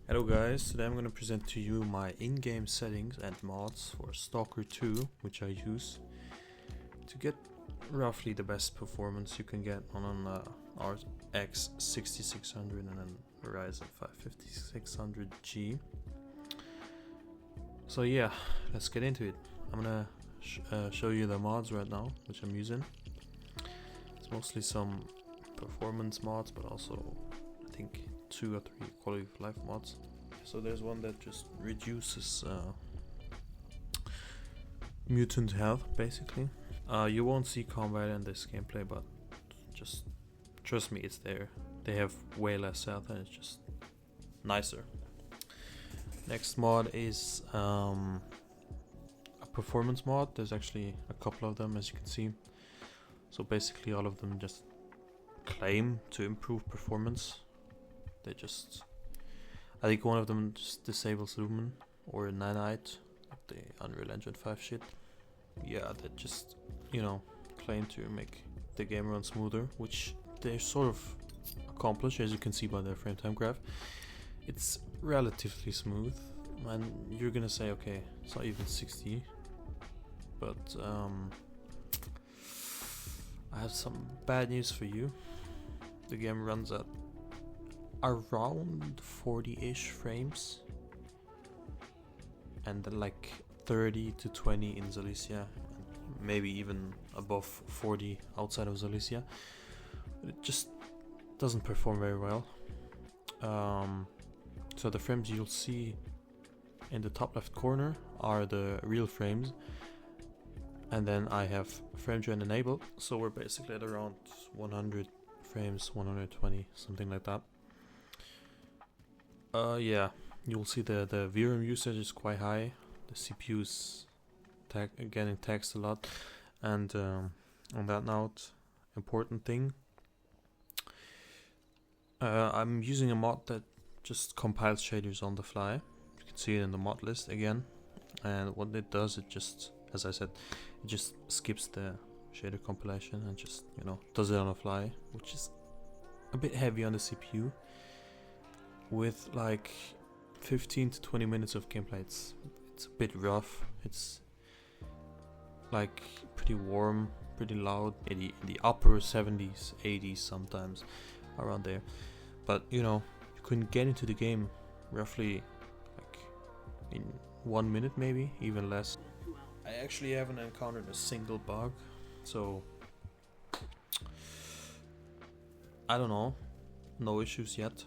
Hello guys, today I'm going to present to you my in-game settings and mods for S.T.A.L.K.E.R 2, which I use to get roughly the best performance you can get on an RX 6600 and a Ryzen 5 5600G. So yeah, let's get into it. I'm going to show you the mods right now, which I'm using. It's mostly some performance mods, but also I think 2 or 3 quality of life mods. So there's one that just reduces mutant health, basically. You won't see combat in this gameplay, but just trust me, it's there. They have way less health and it's just nicer. Next mod is a performance mod. There's actually a couple of them, as you can see. So basically all of them just claim to improve performance. They just, I think one of them just disables Lumen or Nanite, the Unreal Engine 5 shit. Yeah, that just, you know, claim to make the game run smoother, which they sort of accomplish, as you can see by the frame time graph. It's relatively smooth, and you're gonna say, okay, it's not even 60, but I have some bad news for you. The game runs at around 40-ish frames and then like 30 to 20 in Zalicia, maybe even above 40 outside of Zalicia. It just doesn't perform very well. So the frames you'll see in the top left corner are the real frames, and then I have frame gen enabled, so we're basically at around 100 frames, 120, something like that. Yeah, you'll see the VRAM usage is quite high. The CPU's getting taxed a lot, and on that note, important thing, I'm using a mod that just compiles shaders on the fly. You can see it in the mod list again, and what it does, it just, as I said, it just skips the shader compilation and just, you know, does it on the fly, which is a bit heavy on the CPU. With like 15 to 20 minutes of gameplay, it's a bit rough. It's like pretty warm, pretty loud, in the upper 70s, 80s sometimes, around there. But you know, you can get into the game roughly like in 1 minute, maybe even less. I actually haven't encountered a single bug, so I don't know, no issues yet.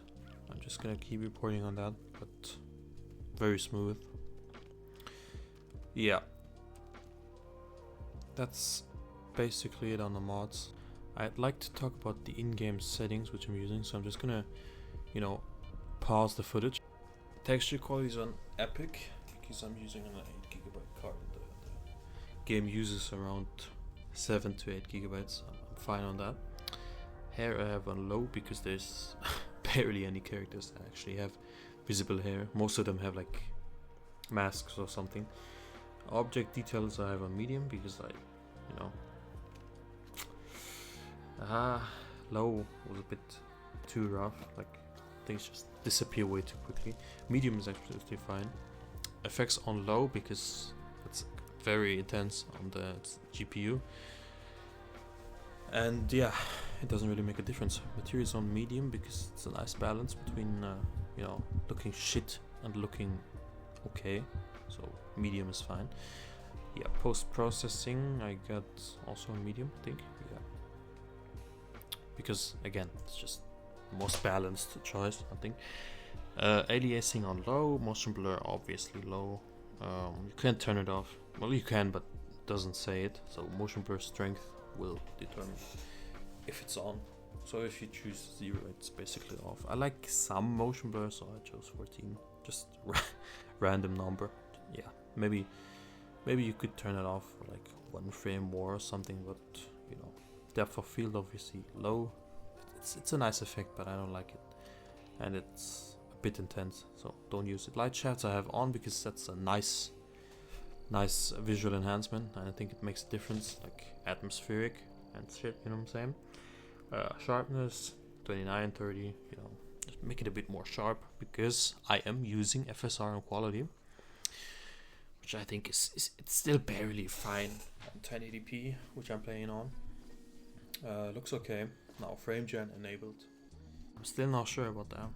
I'm just gonna keep reporting on that, but very smooth. Yeah, that's basically it on the mods. I'd like to talk about the in-game settings which I'm using, so I'm just gonna, you know, pause the footage. Texture quality is on Epic because I'm using an 8GB card. The game uses around 7 to 8 gigabytes. I'm fine on that. Hair I have on low because there's barely any characters that actually have visible hair. Most of them have like masks or something. Object details I have on medium because I, you know, low was a bit too rough, like things just disappear way too quickly. Medium is absolutely fine. Effects on low because it's very intense on the GPU. And yeah, it doesn't really make a difference. Materials on medium because it's a nice balance between you know, looking shit and looking okay. So medium is fine. Yeah, post-processing I got also on medium, I think. Yeah, because again, it's just most balanced choice, I think. Aliasing on low, motion blur obviously low. You can't turn it off. Well, you can, but it doesn't say it. So motion blur strength will determine if it's on. So if you choose 0, it's basically off. I like some motion blur, so I chose 14. Just random number. Yeah, maybe you could turn it off for like 1 frame more or something, but you know, depth of field obviously low. It's a nice effect, but I don't like it, and it's a bit intense, so don't use it. Light shafts I have on because that's a nice visual enhancement, and I think it makes a difference, like atmospheric and shit, you know what I'm saying. Sharpness 29, 30, you know, just make it a bit more sharp, because I am using FSR on quality, which I think is it's still barely fine on 1080p, which I'm playing on. Looks okay. Now frame gen enabled. I'm still not sure about that.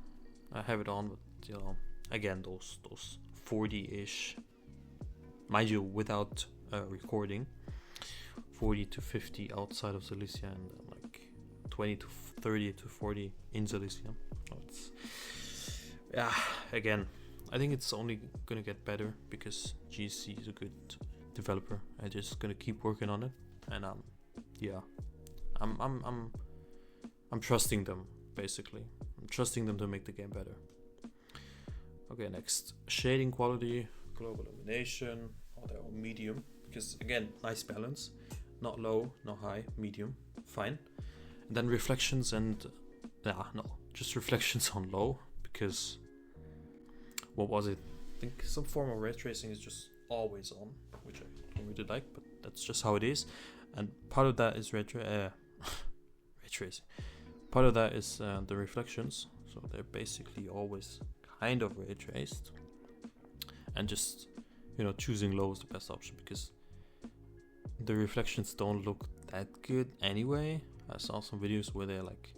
I have it on, but you know, again, those 40-ish, mind you, without recording, 40 to 50 outside of Silesia, and like 20 to 30 to 40 in Silesia. So it's, yeah, again, I think it's only gonna get better because GC is a good developer. I'm just gonna keep working on it, and yeah, I'm trusting them, basically. I'm trusting them to make the game better. Okay, next, shading quality, global illumination, or they're on medium, because again, nice balance, not low, not high, medium, fine. And then reflections and just reflections on low, because what was it? I think some form of ray tracing is just always on, which I don't really like, but that's just how it is. And part of that is ray tracing. Part of that is the reflections, so they're basically always kind of ray traced, and just, you know, choosing low is the best option because the reflections don't look that good anyway. I saw some videos where they're like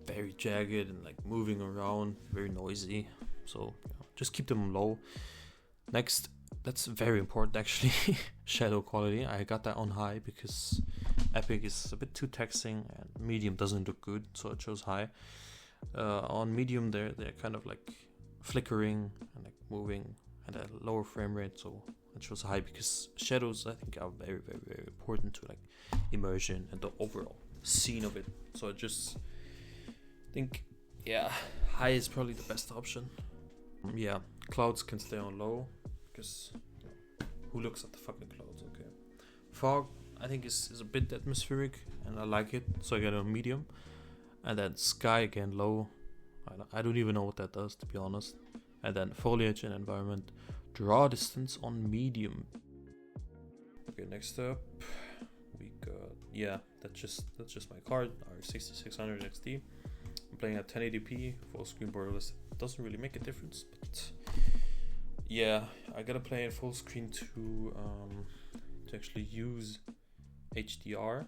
very jagged and like moving around, very noisy, so you know, just keep them low. Next, that's very important actually, shadow quality. I got that on high because Epic is a bit too taxing and medium doesn't look good, so I chose high. On medium they're kind of like flickering and like moving at a lower frame rate, so I chose high because shadows I think are very, very, very important to like immersion and the overall scene of it. So I just think, yeah, high is probably the best option. Yeah, clouds can stay on low because who looks at the fucking clouds? Okay, fog I think is a bit atmospheric and I like it, so I get it on medium. And then sky again low. I don't even know what that does, to be honest. And then foliage and environment, draw distance on medium. Okay, next up we got, yeah, that's just my card, our 6600 XT. I'm playing at 1080p, full screen borderless. It doesn't really make a difference, but yeah, I gotta play in full screen to actually use HDR,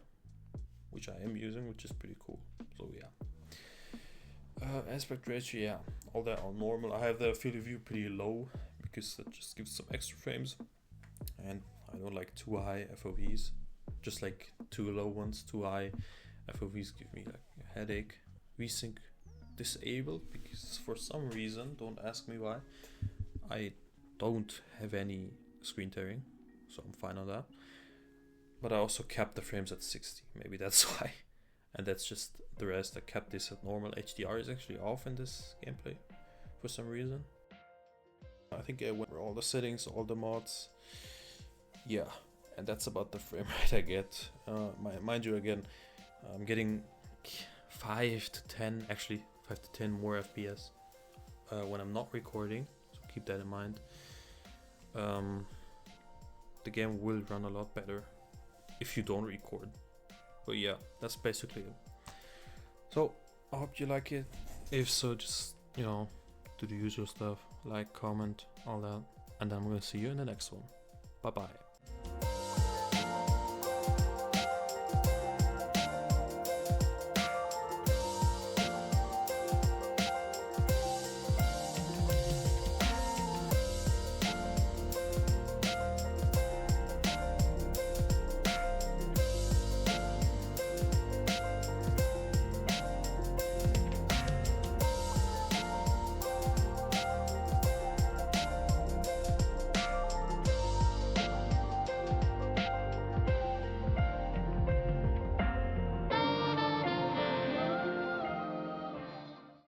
which I am using, which is pretty cool. So yeah, aspect ratio, yeah, all that on normal. I have the field of view pretty low because that just gives some extra frames, and I don't like too high FOVs, just like too low ones. Too high FOVs give me like a headache. VSync disabled because for some reason, don't ask me why, I don't have any screen tearing, so I'm fine on that. But I also capped the frames at 60, maybe that's why. And that's just the rest. I kept this at normal. HDR is actually off in this gameplay for some reason. I think I went through all the settings, all the mods. Yeah, and that's about the frame rate I get. Mind you, again, I'm getting 5 to 10, actually 5 to 10 more FPS when I'm not recording, so keep that in mind. The game will run a lot better if you don't record. But yeah, that's basically it. So I hope you like it. If so, just, you know, do the usual stuff, like, comment, all that, and then I'm gonna see you in the next one. Bye bye.